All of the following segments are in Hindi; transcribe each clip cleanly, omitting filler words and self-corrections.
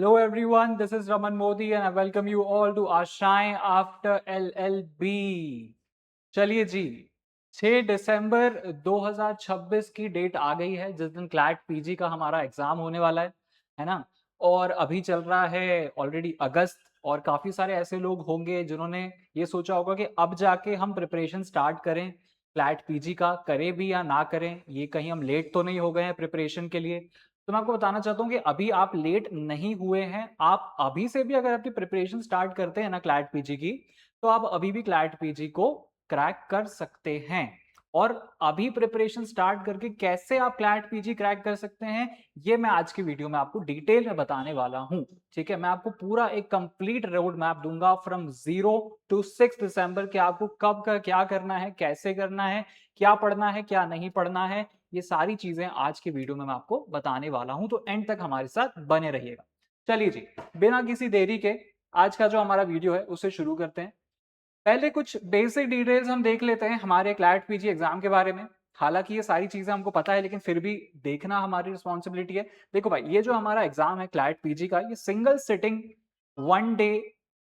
Hello everyone, this is Raman Modi and I welcome you all to our Shine After LLB. चलिए जी, 6 दिसंबर 2026 की डेट आ गई है जिस दिन क्लैट पीजी का हमारा एग्जाम होने वाला है ना। और अभी चल रहा है ऑलरेडी अगस्त, और काफी सारे ऐसे लोग होंगे जिन्होंने ये सोचा होगा कि अब जाके हम प्रिपरेशन स्टार्ट करें क्लैट पीजी का, करें भी या ना करें, ये कहीं हम लेट तो नहीं हो गए हैं प्रिपरेशन के लिए। तो मैं आपको बताना चाहता हूँ कि अभी आप लेट नहीं हुए हैं। आप अभी से भी अगर अपनी प्रिपरेशन स्टार्ट करते हैं ना क्लैट पीजी की, तो आप अभी भी क्लैट पीजी को क्रैक कर सकते हैं। और अभी प्रिपरेशन स्टार्ट करके कैसे आप क्लैट पीजी क्रैक कर सकते हैं, ये मैं आज की वीडियो में आपको डिटेल में बताने वाला हूं। ठीक है, मैं आपको पूरा एक कंप्लीट रोड मैप दूंगा फ्रॉम 0 to 6 दिसंबर कि आपको कब का क्या करना है, कैसे करना है, क्या पढ़ना है, क्या नहीं पढ़ना है। ये सारी चीजें आज की वीडियो में मैं आपको बताने वाला हूं, तो एंड तक हमारे साथ बने रहिएगा। चलिए जी, बिना किसी देरी के आज का जो हमारा वीडियो है उसे शुरू करते हैं। पहले कुछ बेसिक डिटेल्स हम देख लेते हैं हमारे क्लैट पीजी एग्जाम के बारे में। हालांकि ये सारी चीजें हमको पता है, लेकिन फिर भी देखना हमारी रिस्पॉन्सिबिलिटी है। देखो भाई, ये जो हमारा एग्जाम है क्लैट पीजी का, ये single sitting 1 day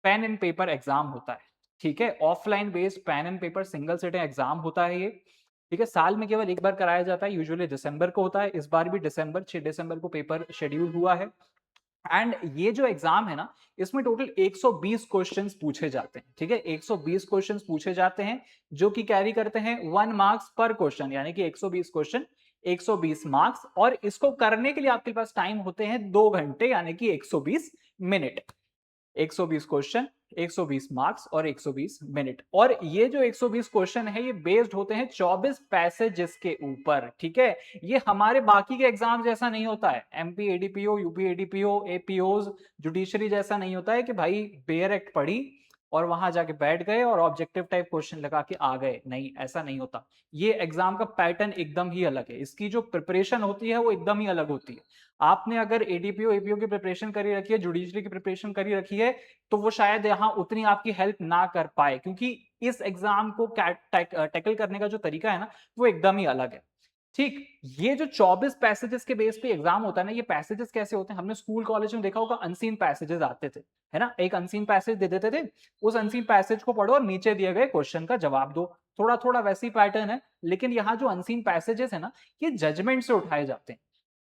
pen and paper exam होता है। ठीक है, offline based pen and paper single sitting exam होता है ये। ठीक है, साल में केवल एक बार कराया जाता है, यूजुअली दिसंबर को होता है। इस बार भी 6 दिसंबर को पेपर शेड्यूल हुआ है। एंड ये जो एग्जाम है ना, इसमें टोटल 120 क्वेश्चंस पूछे जाते हैं। ठीक है, 120 क्वेश्चंस पूछे जाते हैं जो कि कैरी करते हैं 1 मार्क्स पर क्वेश्चन, यानी कि 120 क्वेश्चन 120 मार्क्स। और इसको करने के लिए आपके पास टाइम होते हैं 2 घंटे, यानी कि 120 मिनट। 120 क्वेश्चन, 120 मार्क्स और 120 मिनट। और ये जो 120 क्वेश्चन है ये बेस्ड होते हैं 24 पैसेजेस के ऊपर। ठीक है, ये हमारे बाकी के एग्जाम जैसा नहीं होता है, MP ADPO, UP ADPO, APOs, judiciary जैसा नहीं होता है कि भाई बेयर एक्ट पढ़ी और वहां जाके बैठ गए और ऑब्जेक्टिव टाइप क्वेश्चन लगा के आ गए। नहीं, ऐसा नहीं होता। ये एग्जाम का पैटर्न एकदम ही अलग है, इसकी जो प्रिपरेशन होती है वो एकदम ही अलग होती है। आपने अगर एडीपीओ एपीओ की प्रिपरेशन करी रखी है, जुडिशरी की प्रिपरेशन करी रखी है, तो वो शायद यहां उतनी आपकी हेल्प ना कर पाए, क्योंकि इस एग्जाम को टैकल करने का जो तरीका है ना, वो एकदम ही अलग है। ठीक, ये जो 24 पैसेजेस के बेस पे एग्जाम होता है ना, ये पैसेजेस कैसे होते हैं, हमने स्कूल कॉलेज में देखा होगा, अनसीन पैसेजेस आते थे, है ना। एक अनसीन पैसेज दे देते थे, उस अनसीन पैसेज को पढ़ो और नीचे दिए गए क्वेश्चन का जवाब दो। थोड़ा थोड़ा वैसी पैटर्न है, लेकिन यहाँ जो अनसीन पैसेजेस है ना, ये जजमेंट से उठाए जाते हैं।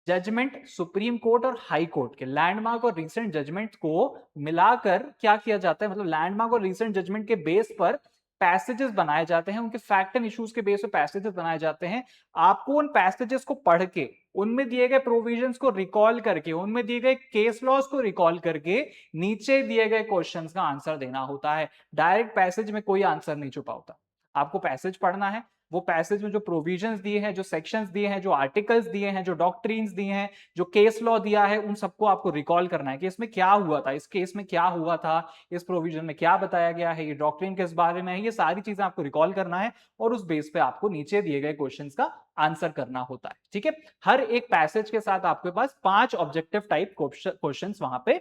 जजमेंट सुप्रीम कोर्ट और हाई कोर्ट के लैंडमार्क और रीसेंट जजमेंट को मिलाकर क्या किया जाता है, मतलब लैंडमार्क और रीसेंट जजमेंट के बेस पर पैसेजेस बनाए जाते हैं, उनके फैक्ट एंड इश्यूज के बेस पर पैसेजेस बनाए जाते हैं। आपको उन पैसेजेस को पढ़ के, उनमें दिए गए प्रोविजंस को रिकॉल करके, उनमें दिए गए केस लॉज को रिकॉल करके नीचे दिए गए क्वेश्चंस का आंसर देना होता है। डायरेक्ट पैसेज में कोई आंसर नहीं छुपा होता। आपको पैसेज पढ़ना है, वो पैसेज में जो प्रोविजंस दिए हैं, जो सेक्शंस दिए हैं, जो आर्टिकल्स दिए हैं, जो डॉक्ट्रिन्स दिए हैं, जो केस लॉ दिया है, उन सबको आपको रिकॉल करना है कि इसमें क्या हुआ था, इस केस में क्या हुआ था, इस प्रोविजन में क्या बताया गया है, ये डॉक्ट्रिन किस बारे में है, ये सारी चीजें आपको रिकॉल करना है। और उस बेस पे आपको नीचे दिए गए क्वेश्चंस का आंसर करना होता है। ठीक है, हर एक पैसेज के साथ आपके पास 5 ऑब्जेक्टिव टाइप क्वेश्चंस वहां पे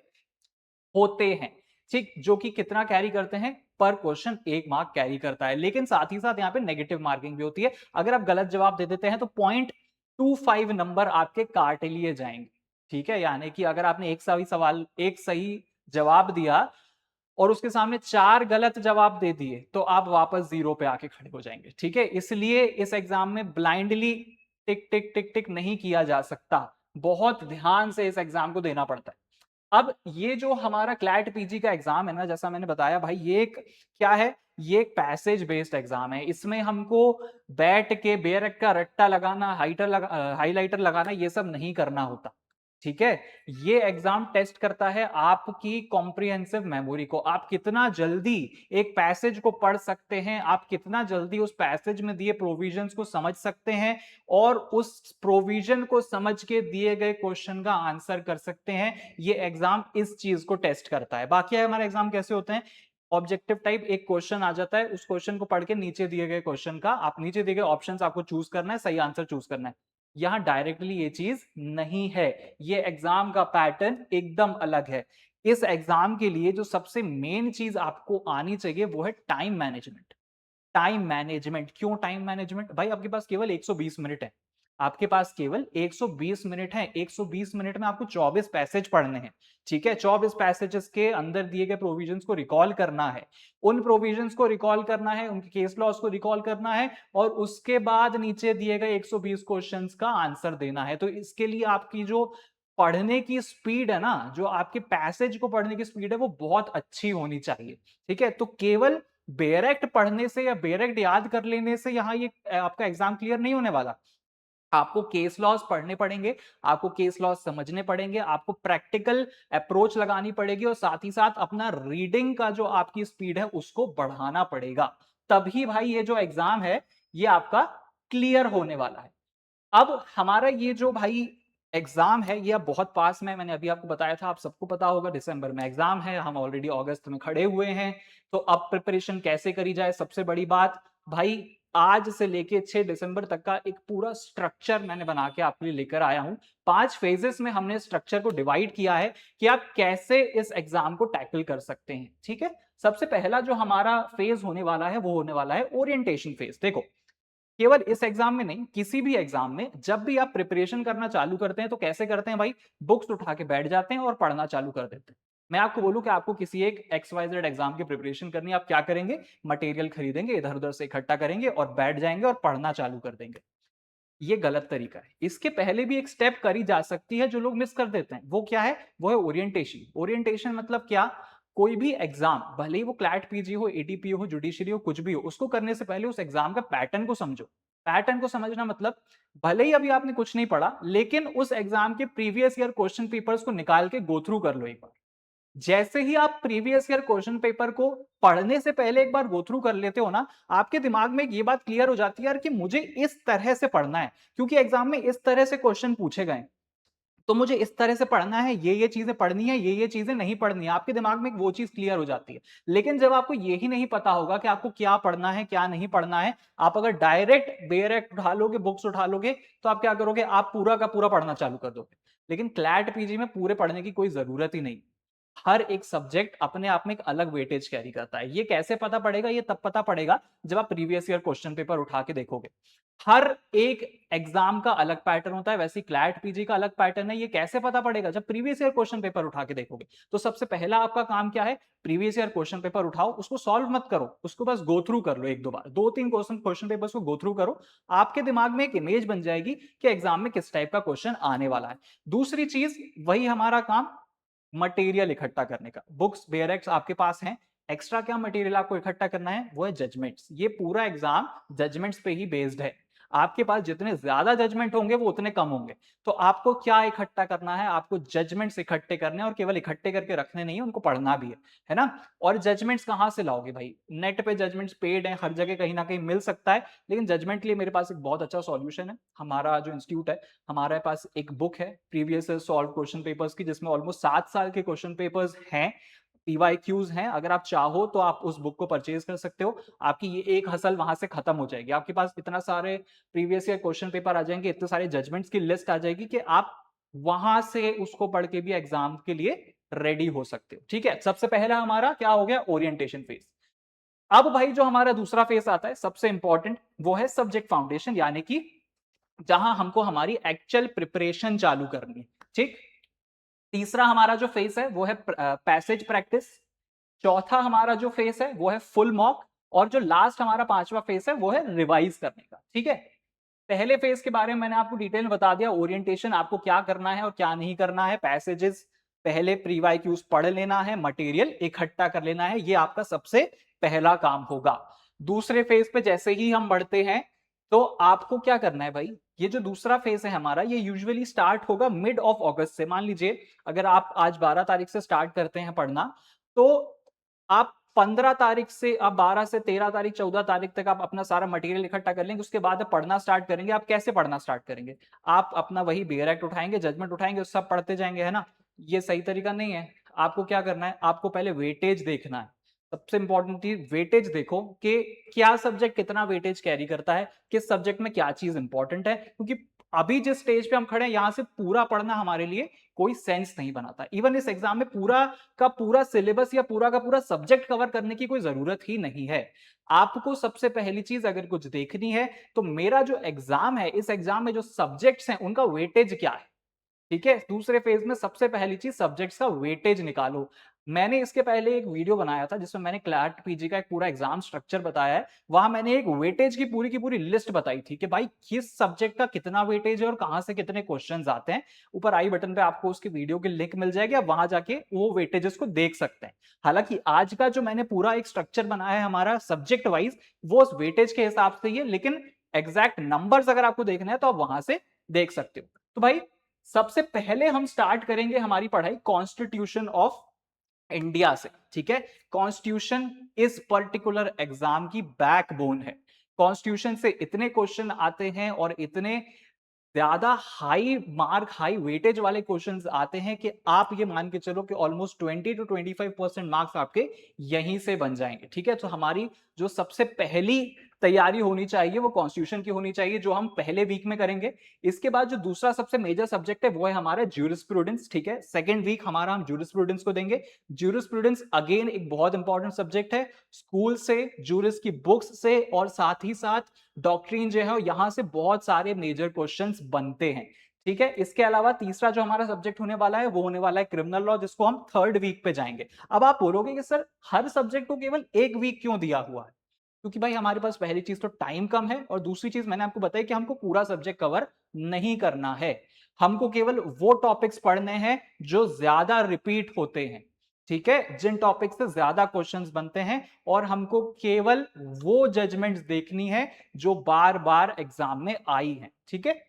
होते हैं। ठीक, जो कि कितना कैरी करते हैं, पर क्वेश्चन 1 मार्क कैरी करता है। लेकिन साथ ही साथ यहाँ पे नेगेटिव मार्किंग भी होती है। अगर आप गलत जवाब दे देते हैं तो 0.25 नंबर आपके काट लिए जाएंगे। ठीक है, यानी कि अगर आपने एक सही जवाब दिया और उसके सामने 4 गलत जवाब दे दिए, तो आप वापस 0 पे आके खड़े हो जाएंगे। ठीक है, इसलिए इस एग्जाम में ब्लाइंडली टिक टिक टिक टिक नहीं किया जा सकता, बहुत ध्यान से इस एग्जाम को देना पड़ता है। अब ये जो हमारा क्लैट पीजी का एग्जाम है ना, जैसा मैंने बताया भाई, ये एक क्या है, ये एक पैसेज बेस्ड एग्जाम है। इसमें हमको बैठ के बेरक का रट्टा लगाना, हाइलाइटर लगाना, ये सब नहीं करना होता। ठीक है, ये एग्जाम टेस्ट करता है आपकी कॉम्प्रिहेंसिव मेमोरी को, आप कितना जल्दी एक पैसेज को पढ़ सकते हैं, आप कितना जल्दी उस पैसेज में दिए प्रोविजंस को समझ सकते हैं और उस प्रोविजन को समझ के दिए गए क्वेश्चन का आंसर कर सकते हैं। ये एग्जाम इस चीज को टेस्ट करता है। बाकी हमारे एग्जाम कैसे होते हैं, ऑब्जेक्टिव टाइप एक क्वेश्चन आ जाता है, उस क्वेश्चन को पढ़ के नीचे दिए गए क्वेश्चन का, आप नीचे दिए गए ऑप्शंस आपको चूज करना है, सही आंसर चूज करना है। यहां डायरेक्टली ये चीज नहीं है, ये एग्जाम का पैटर्न एकदम अलग है। इस एग्जाम के लिए जो सबसे मेन चीज आपको आनी चाहिए वो है टाइम मैनेजमेंट। टाइम मैनेजमेंट, क्यों टाइम मैनेजमेंट, भाई आपके पास केवल 120 मिनट है। आपके पास केवल 120 मिनट है। 120 मिनट में आपको 24 पैसेज पढ़ने हैं। ठीक है, 24 पैसेजेस के अंदर दिए गए प्रोविजंस को रिकॉल करना है, उन प्रोविजंस को रिकॉल करना है, उनके केस लॉज को रिकॉल करना है, और उसके बाद नीचे दिए गए 120 क्वेश्चंस का आंसर देना है। तो इसके लिए आपकी जो पढ़ने की स्पीड है ना, जो आपके पैसेज को पढ़ने की स्पीड है, वो बहुत अच्छी होनी चाहिए। ठीक है, तो केवल बेरेक्ट पढ़ने से या बेरेक्ट याद कर लेने से यहां ये आपका एग्जाम क्लियर नहीं होने वाला। आपको केस लॉज पढ़ने पड़ेंगे, आपको केस लॉज समझने पड़ेंगे, आपको प्रैक्टिकल अप्रोच लगानी पड़ेगी, और साथ ही साथ अपना रीडिंग का जो आपकी स्पीड है उसको बढ़ाना पड़ेगा। तभी भाई ये जो एग्जाम है ये आपका क्लियर होने वाला है। अब हमारा ये जो भाई एग्जाम है ये अब बहुत पास में, मैंने अभी आपको बताया था, आप सबको पता होगा दिसंबर में एग्जाम है, हम ऑलरेडी अगस्त में खड़े हुए हैं। तो अब प्रिपरेशन कैसे करी जाए, सबसे बड़ी बात भाई, आज से लेके 6 दिसंबर तक का एक पूरा स्ट्रक्चर मैंने बना के आपके लिए लेकर आया हूं। 5 फेजेस में हमने स्ट्रक्चर को डिवाइड किया है कि आप कैसे इस एग्जाम को टैकल कर सकते हैं। ठीक है, सबसे पहला जो हमारा फेज होने वाला है वो होने वाला है ओरिएंटेशन फेज। देखो, केवल इस एग्जाम में नहीं, किसी भी एग्जाम में जब भी आप प्रिपरेशन करना चालू करते हैं तो कैसे करते हैं भाई, बुक्स उठा के बैठ जाते हैं और पढ़ना चालू कर देते हैं। मैं आपको बोलूं कि आपको किसी एक XYZ एग्जाम की प्रिपरेशन करनी है, आप क्या करेंगे, मटेरियल खरीदेंगे, इधर उधर से इकट्ठा करेंगे और बैठ जाएंगे और पढ़ना चालू कर देंगे। ये गलत तरीका है। इसके पहले भी एक स्टेप करी जा सकती है जो लोग मिस कर देते हैं। वो क्या है, वो है ओरिएंटेशन। ओरिएंटेशन मतलब क्या, कोई भी एग्जाम, भले ही वो क्लैट पीजी हो, एटीपी हो, जुडिशरी हो, कुछ भी हो, उसको करने से पहले उस एग्जाम का पैटर्न को समझो। पैटर्न को समझना मतलब, भले ही अभी आपने कुछ नहीं पढ़ा, लेकिन उस एग्जाम के प्रीवियस ईयर क्वेश्चन पेपर्स को निकाल के गो थ्रू कर लो एक बार। जैसे ही आप प्रीवियस ईयर क्वेश्चन पेपर को पढ़ने से पहले एक बार गो थ्रू कर लेते हो ना, आपके दिमाग में ये बात क्लियर हो जाती है यार कि मुझे इस तरह से पढ़ना है, क्योंकि एग्जाम में इस तरह से क्वेश्चन पूछे गए, तो मुझे इस तरह से पढ़ना है, ये चीजें पढ़नी है, ये चीजें नहीं पढ़नी है। आपके दिमाग में वो चीज क्लियर हो जाती है। लेकिन जब आपको यही नहीं पता होगा कि आपको क्या पढ़ना है क्या नहीं पढ़ना है, आप अगर डायरेक्ट बेरेक्ट उठा लोगे, बुक्स उठा लोगे, तो आप क्या करोगे, आप पूरा का पूरा पढ़ना चालू कर दोगे। लेकिन क्लैट पीजी में पूरे पढ़ने की कोई जरूरत ही नहीं। हर एक सब्जेक्ट अपने आप में एक अलग वेटेज कैरी करता है। ये कैसे पता पड़ेगा, ये तब पता पड़ेगा जब आप प्रीवियस ईयर क्वेश्चन पेपर उठा के देखोगे। हर एक एग्जाम का अलग पैटर्न होता है, वैसे क्लैट पीजी का अलग पैटर्न है। ये कैसे पता पड़ेगा, जब प्रीवियस ईयर क्वेश्चन पेपर उठा के देखोगे। तो सबसे पहला आपका काम क्या है, प्रीवियस ईयर क्वेश्चन पेपर उठाओ, उसको सॉल्व मत करो, उसको बस गो थ्रू कर लो एक दो बार, 2-3 क्वेश्चन पेपर्स को गो थ्रू करो। आपके दिमाग में एक इमेज बन जाएगी कि एग्जाम में किस टाइप का क्वेश्चन आने वाला है। दूसरी चीज, वही हमारा काम, मटेरियल इकट्ठा करने का। बुक्स बेयरएक्स आपके पास हैं, एक्स्ट्रा क्या मटेरियल आपको इकट्ठा करना है, वो है जजमेंट्स। ये पूरा एग्जाम जजमेंट्स पे ही बेस्ड है। आपके पास जितने ज्यादा जजमेंट होंगे वो उतने कम होंगे। तो आपको क्या इकट्ठा करना है, आपको जजमेंट्स इकट्ठे करने, और केवल इकट्ठे करके रखने नहीं है, उनको पढ़ना भी है ना। और जजमेंट्स कहां से लाओगे भाई, नेट पे जजमेंट्स पेड है, हर जगह कहीं ना कहीं मिल सकता है। लेकिन जजमेंट के लिए मेरे पास एक बहुत अच्छा सॉल्यूशन है। हमारा जो इंस्टीट्यूट है, हमारे पास एक बुक है प्रीवियस सॉल्व क्वेश्चन पेपर्स की, जिसमें ऑलमोस्ट 7 साल के क्वेश्चन पेपर्स हैं, पीवाईक्यूज हैं। अगर आप चाहो तो आप उस बुक को परचेज कर सकते हो। आपकी ये एक हसल वहां से खत्म हो जाएगी। आपके पास इतना सारे प्रीवियस ईयर क्वेश्चन पेपर आ जाएंगे, इतने सारे जजमेंट्स की लिस्ट आ जाएगी कि आप वहां से उसको पढ़ के भी एग्जाम के लिए रेडी हो सकते हो। ठीक है, सबसे पहला हमारा क्या हो गया, ओरिएंटेशन फेज। अब भाई जो हमारा दूसरा फेज आता है, सबसे इंपॉर्टेंट, वो है सब्जेक्ट फाउंडेशन, यानी कि जहां हमको हमारी एक्चुअल प्रिपरेशन चालू करनी है। ठीक, तीसरा हमारा जो फेस है वो है पैसेज प्रैक्टिस। चौथा हमारा जो फेस है वो है फुल मॉक। और जो लास्ट हमारा पांचवा फेस है वो है रिवाइज करने का। ठीक है, पहले फेज के बारे में मैंने आपको डिटेल में बता दिया, ओरिएंटेशन आपको क्या करना है और क्या नहीं करना है, पैसेजेस पहले प्रीवाईक्यूज पढ़ लेना है, मटेरियल इकट्ठा कर लेना है, ये आपका सबसे पहला काम होगा। दूसरे फेज पे जैसे ही हम बढ़ते हैं, तो आपको क्या करना है भाई, ये जो दूसरा फेज है हमारा, ये यूजुअली स्टार्ट होगा मिड ऑफ अगस्त से। मान लीजिए अगर आप आज 12 तारीख से स्टार्ट करते हैं पढ़ना, तो आप 15 तारीख से, आप 12 से 13 तारीख 14 तारीख तक आप अपना सारा मटेरियल इकट्ठा कर लेंगे। उसके बाद आप पढ़ना स्टार्ट करेंगे। आप कैसे पढ़ना स्टार्ट करेंगे, आप अपना वही बेयर एक्ट उठाएंगे, जजमेंट उठाएंगे, सब पढ़ते जाएंगे, है ना। ये सही तरीका नहीं है। आपको क्या करना है, आपको पहले वेटेज देखना है। सबसे इंपॉर्टेंट चीज, वेटेज देखो कि क्या सब्जेक्ट कितना वेटेज कैरी करता है, किस सब्जेक्ट में क्या चीज इंपॉर्टेंट है। क्योंकि अभी जिस स्टेज पे हम खड़े हैं यहां से पूरा पढ़ना हमारे लिए कोई सेंस नहीं बनाता। इवन इस एग्जाम में पूरा का पूरा सिलेबस या पूरा का पूरा सब्जेक्ट कवर करने की कोई जरूरत ही नहीं है। आपको सबसे पहली चीज अगर कुछ देखनी है तो मेरा जो एग्जाम है, इस एग्जाम में जो सब्जेक्ट्स हैं उनका वेटेज क्या है। ठीक है, दूसरे फेज में सबसे पहली चीज सब्जेक्ट्स का वेटेज निकालो। मैंने इसके पहले एक वीडियो बनाया था जिसमें मैंने क्लैट पीजी का एक पूरा एग्जाम स्ट्रक्चर बताया है। वहां मैंने एक वेटेज की पूरी लिस्ट बताई थी कि भाई किस सब्जेक्ट का कितना वेटेज है और कहां से कितने क्वेश्चंस आते हैं। ऊपर आई बटन पे आपको उसकी वीडियो की लिंक मिल जाएगी, आप वहां जाके वो वेटेजेस को देख सकते हैं। हालांकि आज का जो मैंने पूरा एक स्ट्रक्चर बनाया है हमारा सब्जेक्ट वाइज, वो उस वेटेज के हिसाब से ही है, लेकिन एग्जैक्ट नंबर्स अगर आपको देखना है तो आप वहां से देख सकते हो। तो भाई सबसे पहले हम स्टार्ट करेंगे हमारी पढ़ाई कॉन्स्टिट्यूशन ऑफ इंडिया से। ठीक है, कॉन्स्टिट्यूशन इस पर्टिकुलर एग्जाम की बैकबोन है। कॉन्स्टिट्यूशन से इतने क्वेश्चन आते हैं और इतने ज्यादा हाई मार्क हाई वेटेज वाले क्वेश्चंस आते हैं कि आप ये मान के चलो कि ऑलमोस्ट 20 to 25% मार्क्स आपके यहीं से बन जाएंगे। ठीक है, तो हमारी जो सबसे पहली तैयारी होनी चाहिए वो कॉन्स्टिट्यूशन की होनी चाहिए, जो हम पहले वीक में करेंगे। इसके बाद जो दूसरा सबसे मेजर सब्जेक्ट है वो है हमारा ज्यूरिस्प्रूडेंस। ठीक है, सेकंड वीक हमारा हम ज्यूरिस्प्रूडेंस को देंगे। ज्यूरिस्प्रूडेंस अगेन एक बहुत इंपॉर्टेंट सब्जेक्ट है। स्कूल से, ज्यूरिस की बुक्स से और साथ ही साथ डॉक्ट्रिन जो है यहां से बहुत सारे मेजर क्वेश्चंस बनते हैं। ठीक है, इसके अलावा तीसरा जो हमारा सब्जेक्ट होने वाला है वो होने वाला है क्रिमिनल लॉ, जिसको हम थर्ड वीक पे जाएंगे। अब आप बोलोगे कि सर हर सब्जेक्ट को केवल एक वीक क्यों दिया हुआ है? क्योंकि भाई हमारे पास पहली चीज तो टाइम कम है और दूसरी चीज मैंने आपको बताई कि हमको पूरा सब्जेक्ट कवर नहीं करना है। हमको केवल वो टॉपिक्स पढ़ने हैं जो ज्यादा रिपीट होते हैं। ठीक है, जिन टॉपिक से ज्यादा क्वेश्चंस बनते हैं, और हमको केवल वो जजमेंट्स देखनी है जो बार बार एग्जाम में आई हैं। ठीक है,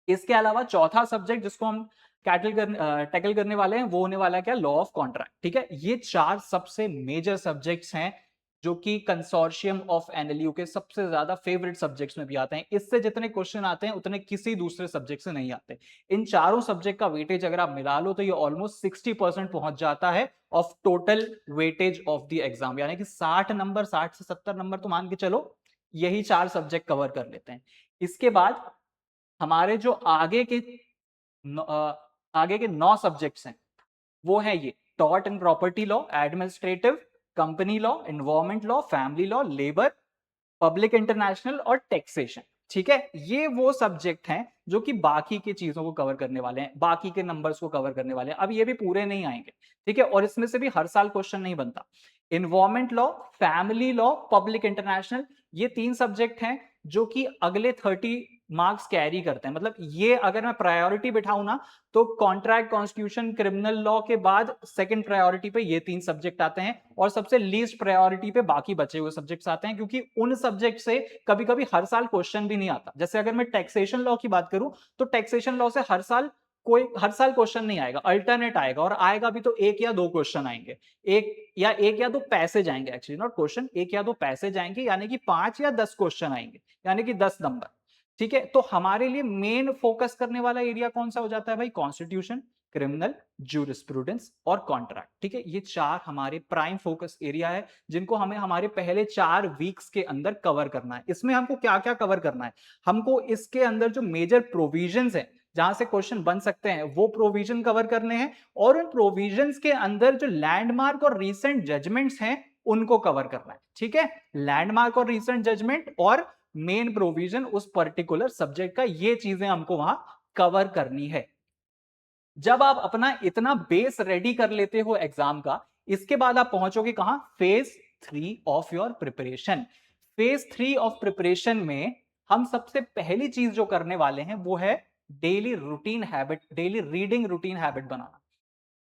इसके अलावा चौथा सब्जेक्ट जिसको हम टैकल करने वाले हैं वो होने वाला है क्या, लॉ ऑफ कॉन्ट्रैक्ट। ठीक है, ये चार सबसे मेजर सब्जेक्ट्स हैं जो कि कंसोर्शियम ऑफ एनएलयू के सबसे ज्यादा फेवरेट सब्जेक्ट्स में भी आते हैं। इससे जितने क्वेश्चन आते हैं उतने किसी दूसरे सब्जेक्ट से नहीं आते। इन चारों सब्जेक्ट का वेटेज अगर आप मिला लो तो ये ऑलमोस्ट 60% पहुंच जाता है of total weightage of the exam, यानी कि 60 नंबर, 60 से 70 नंबर तो मान के चलो यही चार सब्जेक्ट कवर कर लेते हैं। इसके बाद हमारे जो आगे के 9 सब्जेक्ट्स हैं वो है ये tort and property law, administrative, company law, environment law, family law, labour, public international और टैक्सेशन। ठीक है, ये वो सब्जेक्ट हैं जो कि बाकी की चीजों को कवर करने वाले हैं, बाकी के नंबर्स को कवर करने वाले हैं। अब ये भी पूरे नहीं आएंगे। ठीक है, और इसमें से भी हर साल क्वेश्चन नहीं बनता। Environment law, family law, public international, ये 3 सब्जेक्ट हैं जो कि अगले 30 मार्क्स कैरी करते हैं। मतलब ये अगर मैं प्रायोरिटी बिठाऊं ना तो कॉन्ट्रैक्ट, कॉन्स्टिट्यूशन, क्रिमिनल लॉ के बाद सेकंड प्रायोरिटी पे ये 3 सब्जेक्ट आते हैं और सबसे लीस्ट प्रायोरिटी पे बाकी बचे हुए सब्जेक्ट्स आते हैं, क्योंकि उन सब्जेक्ट से कभी कभी हर साल क्वेश्चन भी नहीं आता। जैसे अगर मैं टैक्सेशन लॉ की बात करूं तो टैक्सेशन लॉ से हर साल क्वेश्चन नहीं आएगा, अल्टरनेट आएगा, और आएगा भी तो एक या दो क्वेश्चन आएंगे। एक या दो पैसेज आएंगे, एक्चुअली नॉट क्वेश्चन, एक या दो पैसेज आएंगे, यानी कि 5 या 10 क्वेश्चन आएंगे, यानी कि 10 नंबर। ठीक है, तो हमारे लिए मेन फोकस करने वाला एरिया कौन सा हो जाता है भाई, कॉन्स्टिट्यूशन, क्रिमिनल, ज्यूरिस्प्रूडेंस और कॉन्ट्रैक्ट। ठीक है, ये चार हमारे प्राइम फोकस एरिया है जिनको हमें हमारे पहले 4 वीक्स के अंदर कवर करना है। इसमें हमको क्या क्या कवर करना है, हमको इसके अंदर जो मेजर प्रोविजंस हैं जहां से क्वेश्चन बन सकते हैं वो प्रोविजन कवर करने हैं, और उन प्रोविजंस के अंदर जो लैंडमार्क और रीसेंट जजमेंट्स हैं उनको कवर करना है। ठीक है, लैंडमार्क और रीसेंट जजमेंट और मेन प्रोविजन उस पर्टिकुलर सब्जेक्ट का, ये चीजें हमको वहां कवर करनी है। जब आप अपना इतना बेस रेडी कर लेते हो एग्जाम का, इसके बाद आप पहुंचोगे कहां, phase 3 of your preparation. Phase 3 of preparation में हम सबसे पहली चीज जो करने वाले हैं वो है daily routine habit, daily reading routine habit बनाना।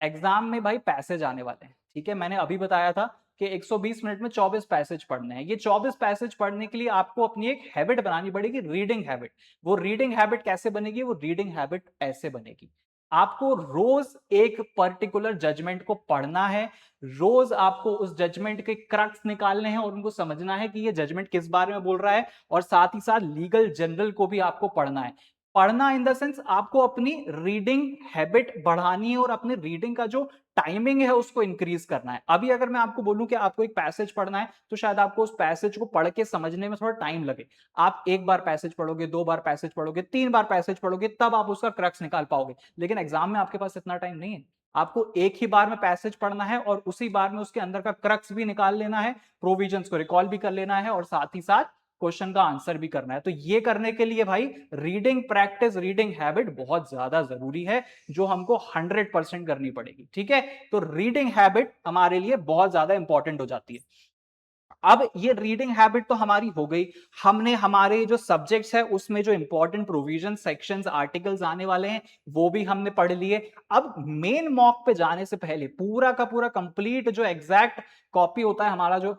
एग्जाम में भाई पैसेज आने वाले हैं। ठीक है, मैंने अभी बताया था कि 120 मिनट में 24 पैसेज पढ़ने हैं। ये 24 पैसेज पढ़ने के लिए आपको अपनी एक हैबिट बनानी पड़ेगी, रीडिंग हैबिट। वो रीडिंग हैबिट कैसे बनेगी, वो रीडिंग हैबिट ऐसे बनेगी, आपको रोज एक पर्टिकुलर जजमेंट को पढ़ना है, रोज आपको उस जजमेंट के क्रक्स निकालने हैं और उनको समझना है कि ये जजमेंट किस बारे में बोल रहा है, और साथ ही साथ लीगल जनरल को भी आपको पढ़ना है। पढ़ना इन द सेंस आपको अपनी रीडिंग हैबिट बढ़ानी है और अपने रीडिंग का जो टाइमिंग है उसको इंक्रीज करना है। अभी अगर मैं आपको बोलूं कि आपको एक पैसेज पढ़ना है तो शायद आपको उस पैसेज को पढ़ के समझने में थोड़ा टाइम लगे। आप एक बार पैसेज पढ़ोगे, दो बार पैसेज पढ़ोगे, तीन बार पैसेज पढ़ोगे, तब आप उसका क्रक्स निकाल पाओगे। लेकिन एग्जाम में आपके पास इतना टाइम नहीं है। आपको एक ही बार में पैसेज पढ़ना है और उसी बार में उसके अंदर का क्रक्स भी निकाल लेना है, प्रोविजंस को रिकॉल भी कर लेना है और साथ ही साथ क्वेश्चन का आंसर भी करना है। तो ये करने के लिए भाई रीडिंग प्रैक्टिस, रीडिंग हैबिट बहुत ज्यादा जरूरी है, जो हमको 100% करनी पड़ेगी। ठीक है, तो रीडिंग हैबिट हमारे लिए बहुत ज्यादा इंपॉर्टेंट हो जाती है। अब ये रीडिंग हैबिट तो हमारी हो गई। हमने हमारे जो सब्जेक्ट्स है उसमें जो इंपॉर्टेंट प्रोविजन, सेक्शंस, आर्टिकल्स आने वाले हैं वो भी हमने पढ़ लिए। अब मेन मॉक पे जाने से पहले पूरा का पूरा कंप्लीट जो एग्जैक्ट कॉपी होता है, हमारा जो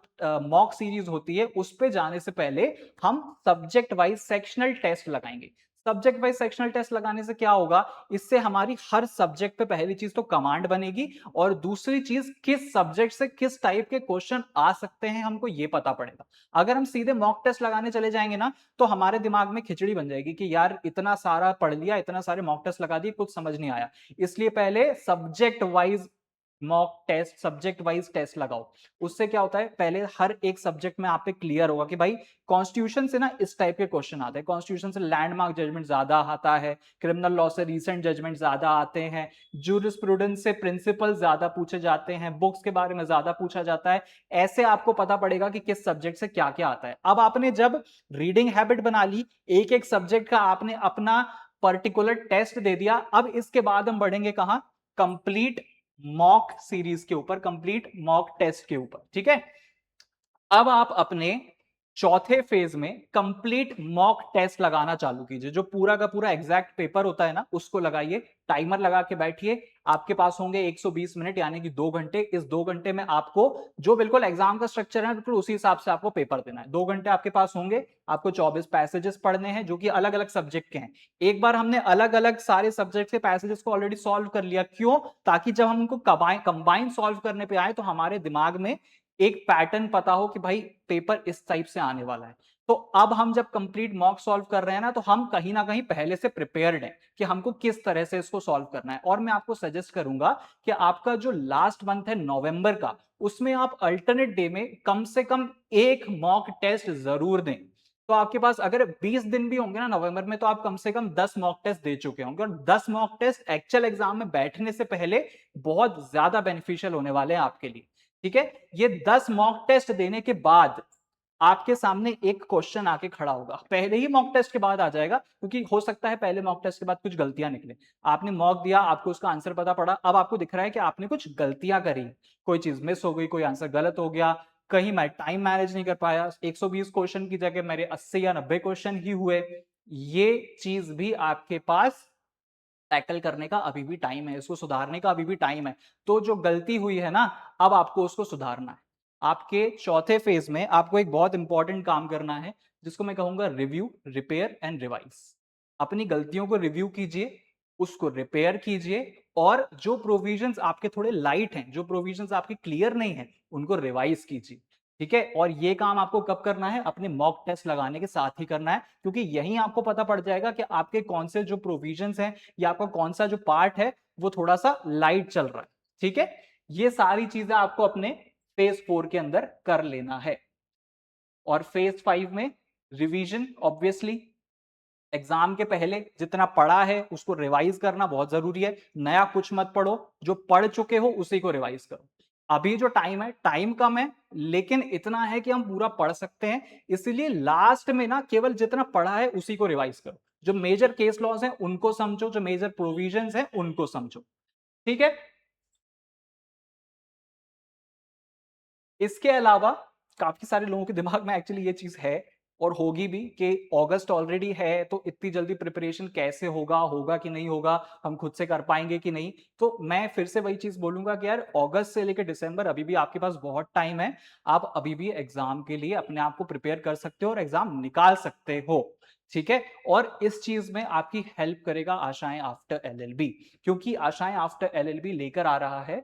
मॉक सीरीज होती है, उस पे जाने से पहले हम सब्जेक्ट वाइज सेक्शनल टेस्ट लगाएंगे। सब्जेक्ट वाइज सेक्शनल टेस्ट लगाने से क्या होगा, इससे हमारी हर सब्जेक्ट पे पहली चीज तो कमांड बनेगी और दूसरी चीज किस सब्जेक्ट से किस टाइप के क्वेश्चन आ सकते हैं हमको ये पता पड़ेगा। अगर हम सीधे मॉक टेस्ट लगाने चले जाएंगे ना तो हमारे दिमाग में खिचड़ी बन जाएगी कि यार इतना सारा पढ़ लिया, इतना सारे मॉक टेस्ट लगा दिए, कुछ समझ नहीं आया। इसलिए पहले subject wise mock test, subject wise test लगाओ। उससे क्या होता है, पहले हर एक सब्जेक्ट में आप पे क्लियर होगा कि भाई कॉन्स्टिट्यूशन से ना इस टाइप के क्वेश्चन आते हैं, कॉन्स्टिट्यूशन से लैंडमार्क जजमेंट ज्यादा आता है, क्रिमिनल लॉ से रीसेंट जजमेंट ज्यादा आते हैं, जूरिस्प्रूडेंस से प्रिंसिपल ज्यादा पूछे जाते हैं, बुक्स के बारे में ज्यादा पूछा जाता है। ऐसे आपको पता पड़ेगा कि किस सब्जेक्ट से क्या क्या आता है। अब आपने जब रीडिंग हैबिट बना ली, एक एक सब्जेक्ट का आपने अपना पर्टिकुलर टेस्ट दे दिया, अब इसके बाद हम बढ़ेंगे कहां, कंप्लीट मॉक सीरीज के ऊपर, कंप्लीट मॉक टेस्ट के ऊपर। ठीक है, अब आप अपने चौथे फेज में कंप्लीट मॉक टेस्ट लगाना चालू कीजिए। जो पूरा का पूरा एग्जैक्ट पेपर होता है ना उसको लगाइए, टाइमर लगा के बैठिए। आपके पास होंगे 120 मिनट यानी कि 2 घंटे। इस 2 घंटे में आपको जो बिल्कुल एग्जाम का स्ट्रक्चर है बिल्कुल उसी हिसाब से आपको पेपर देना है। 2 घंटे आपके पास होंगे, आपको 24 पैसेजेस पढ़ने हैं जो कि अलग अलग सब्जेक्ट के हैं। एक बार हमने अलग अलग सारे सब्जेक्ट के पैसेजेस को ऑलरेडी सॉल्व कर लिया, क्यों, ताकि जब हम उनको कंबाइन सॉल्व करने पे आए तो हमारे दिमाग में एक पैटर्न पता हो कि भाई पेपर इस टाइप से आने वाला है। तो अब हम जब कंप्लीट मॉक सॉल्व कर रहे हैं ना तो हम कहीं ना कहीं पहले से प्रिपेयर्ड हैं कि हमको किस तरह से इसको सॉल्व करना है। और मैं आपको सजेस्ट करूंगा कि आपका जो लास्ट मंथ है नवंबर का, उसमें आप अल्टरनेट डे में कम से कम एक मॉक टेस्ट जरूर दें। तो आपके पास अगर 20 दिन भी होंगे ना नवंबर में तो आप कम से कम 10 मॉक टेस्ट दे चुके होंगे। और 10 मॉक टेस्ट एक्चुअल एग्जाम में बैठने से पहले बहुत ज्यादा बेनिफिशियल होने वाले हैं आपके लिए। ठीक है, ये 10 मॉक टेस्ट देने के बाद आपके सामने एक क्वेश्चन आके खड़ा होगा, पहले ही मॉक टेस्ट के बाद आ जाएगा, क्योंकि हो सकता है पहले मॉक टेस्ट के बाद कुछ गलतियां निकले। आपने मॉक दिया, आपको उसका आंसर पता पड़ा, अब आपको दिख रहा है कि आपने कुछ गलतियां करी, कोई चीज मिस हो गई, कोई आंसर गलत हो गया, कहीं मैं टाइम मैनेज नहीं कर पाया, 120 क्वेश्चन की जगह मेरे 80 या 90 क्वेश्चन ही हुए। ये चीज भी आपके पास टैकल करने का अभी भी टाइम है, इसको सुधारने का अभी भी टाइम है। तो जो गलती हुई है ना, अब आपको उसको सुधारना है। आपके चौथे फेज में आपको एक बहुत इंपॉर्टेंट काम करना है जिसको मैं कहूंगा रिव्यू, रिपेयर एंड रिवाइज। अपनी गलतियों को रिव्यू कीजिए, उसको रिपेयर कीजिए, और जो प्रोविजंस आपके थोड़े लाइट हैं, जो प्रोविजंस आपके क्लियर नहीं है, उनको रिवाइज कीजिए। ठीक है, और ये काम आपको कब करना है, अपने मॉक टेस्ट लगाने के साथ ही करना है, क्योंकि यही आपको पता पड़ जाएगा कि आपके कौन से जो प्रोविजंस हैं या आपका कौन सा जो पार्ट है वो थोड़ा सा लाइट चल रहा है। ठीक है, ये सारी चीजें आपको अपने फेज 4 के अंदर कर लेना है। और फेज 5 में रिवीजन, ऑब्वियसली एग्जाम के पहले जितना पढ़ा है उसको रिवाइज करना बहुत जरूरी है। नया कुछ मत पढ़ो, जो पढ़ चुके हो उसी को रिवाइज करो। अभी जो टाइम है, टाइम कम है, लेकिन इतना है कि हम पूरा पढ़ सकते हैं। इसलिए लास्ट में ना केवल जितना पढ़ा है उसी को रिवाइज करो। जो मेजर केस लॉज हैं उनको समझो, जो मेजर प्रोविजंस हैं उनको समझो। ठीक है, इसके अलावा काफी सारे लोगों के दिमाग में एक्चुअली ये चीज है और होगी भी कि अगस्त ऑलरेडी है तो इतनी जल्दी प्रिपरेशन कैसे होगा, होगा कि नहीं होगा, हम खुद से कर पाएंगे कि नहीं। तो मैं फिर से वही चीज बोलूंगा कि यार अगस्त से लेकर दिसंबर अभी भी आपके पास बहुत टाइम है। आप अभी भी एग्जाम के लिए अपने आप को प्रिपेयर कर सकते हो और एग्जाम निकाल सकते हो। ठीक है, और इस चीज में आपकी हेल्प करेगा आशाएं आफ्टर एलएलबी, क्योंकि आशाएं आफ्टर एलएलबी लेकर आ रहा है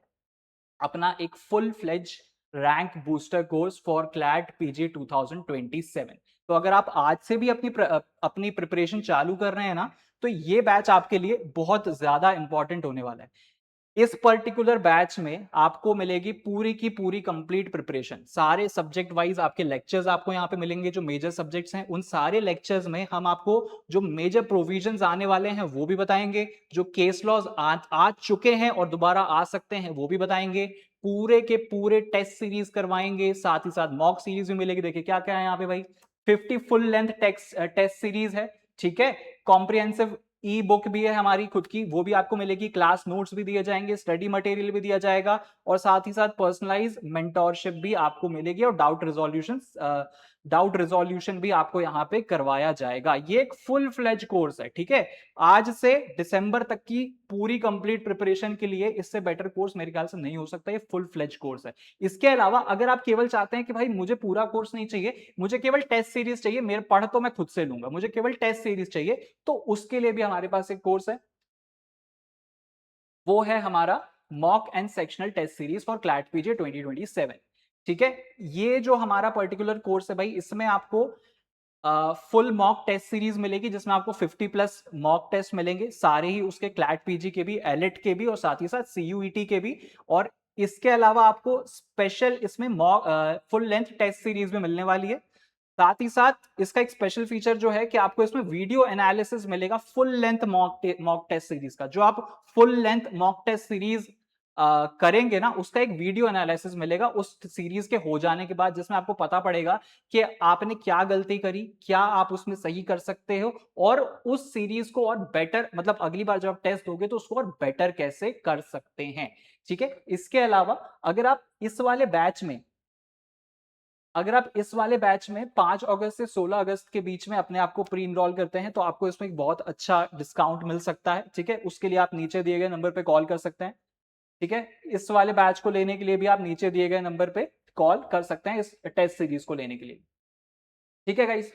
अपना एक full fledge rank booster course for CLAT PG 2027। तो अगर आप आज से भी अपनी प्रिपरेशन चालू कर रहे हैं ना तो ये बैच आपके लिए बहुत ज्यादा इंपॉर्टेंट होने वाला है। इस पर्टिकुलर बैच में आपको मिलेगी पूरी की पूरी कंप्लीट प्रिपरेशन, सारे सब्जेक्ट वाइज आपके लेक्चर्स आपको यहाँ पे मिलेंगे। जो मेजर सब्जेक्ट्स हैं उन सारे लेक्चर्स में हम आपको जो मेजर प्रोविजंस आने वाले हैं वो भी बताएंगे, जो केस लॉज आ चुके हैं और दोबारा आ सकते हैं वो भी बताएंगे, पूरे के पूरे टेस्ट सीरीज करवाएंगे, साथ ही साथ मॉक सीरीज भी मिलेगी। देखिए क्या क्या है यहाँ पे भाई, 50 फुल लेंथ टेस्ट सीरीज है, ठीक है। कॉम्प्रिहेंसिव ई बुक भी है हमारी खुद की, वो भी आपको मिलेगी, क्लास नोट्स भी दिए जाएंगे, स्टडी मटेरियल भी दिया जाएगा, और साथ ही साथ पर्सनलाइज मेंटोरशिप भी आपको मिलेगी, और डाउट रिजोल्यूशन भी आपको यहाँ पे करवाया जाएगा। ये एक फुल फ्लेज कोर्स है, ठीक है। आज से दिसंबर तक की पूरी कंप्लीट प्रिपरेशन के लिए इससे बेटर कोर्स मेरे ख्याल से नहीं हो सकता, ये फुल फ्लेज कोर्स है। इसके अलावा अगर आप केवल चाहते हैं कि भाई मुझे पूरा कोर्स नहीं चाहिए, मुझे केवल टेस्ट सीरीज चाहिए, मेरे पढ़ तो मैं खुद से लूंगा, मुझे केवल टेस्ट सीरीज चाहिए, तो उसके लिए भी हमारे पास एक कोर्स है, वो है हमारा mock and sectional test series for CLAT PG 2027, ठीक है। ये जो हमारा पर्टिकुलर कोर्स है भाई, इसमें आपको फुल मॉक टेस्ट सीरीज मिलेगी, जिसमें आपको 50 प्लस मॉक टेस्ट मिलेंगे, सारे ही उसके क्लैट पीजी के भी, एलिट के भी, और साथ ही साथ सीयूईटी के भी। और इसके अलावा आपको स्पेशल इसमें mock full length test series भी मिलने वाली है। साथ ही साथ इसका एक स्पेशल फीचर जो है कि आपको इसमें वीडियो एनालिसिस मिलेगा full length mock test series का। जो आप full length mock test series करेंगे ना, उसका एक वीडियो एनालिसिस मिलेगा उस सीरीज के हो जाने के बाद, जिसमें आपको पता पड़ेगा कि आपने क्या गलती करी, क्या आप उसमें सही कर सकते हो, और उस सीरीज को और बेटर, मतलब अगली बार जब आप टेस्ट दोगे तो उसको और बेटर कैसे कर सकते हैं, ठीक है। इसके अलावा अगर आप इस वाले बैच में 5 अगस्त से 16 अगस्त के बीच में अपने आप को प्री इनरोल करते हैं, तो आपको इसमें एक बहुत अच्छा डिस्काउंट मिल सकता है, ठीक है। उसके लिए आप नीचे दिए गए नंबर पे कॉल कर सकते हैं, ठीक है। इस वाले बैच को लेने के लिए भी आप नीचे दिए गए नंबर पे कॉल कर सकते हैं, इस टेस्ट सीरीज को लेने के लिए, ठीक है गाइस।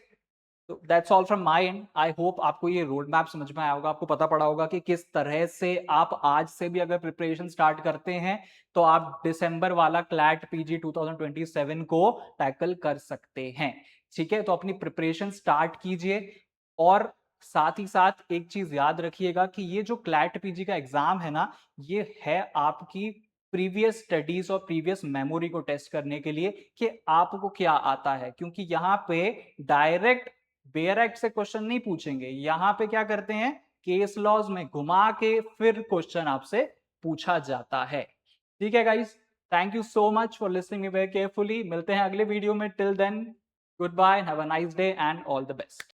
तो that's all from my and. I hope आपको ये रोड मैप समझ में आया होगा, आपको पता पड़ा होगा कि किस तरह से आप आज से भी अगर प्रिपरेशन स्टार्ट करते हैं तो आप दिसंबर वाला क्लैट पीजी 2027 को टैकल कर सकते हैं, ठीक है। तो अपनी प्रिपरेशन स्टार्ट कीजिए, और साथ ही साथ एक चीज याद रखिएगा कि ये जो क्लैट पीजी का एग्जाम है ना, ये है आपकी प्रीवियस स्टडीज और प्रीवियस मेमोरी को टेस्ट करने के लिए कि आपको क्या आता है, क्योंकि यहाँ पे डायरेक्ट बेयर एक्ट से क्वेश्चन नहीं पूछेंगे, यहां पे क्या करते हैं, केस लॉज में घुमा के फिर क्वेश्चन आपसे पूछा जाता है, ठीक है guys. Thank you so much for listening me very carefully. मिलते हैं अगले वीडियो में, till then good bye, have a nice day and all the best.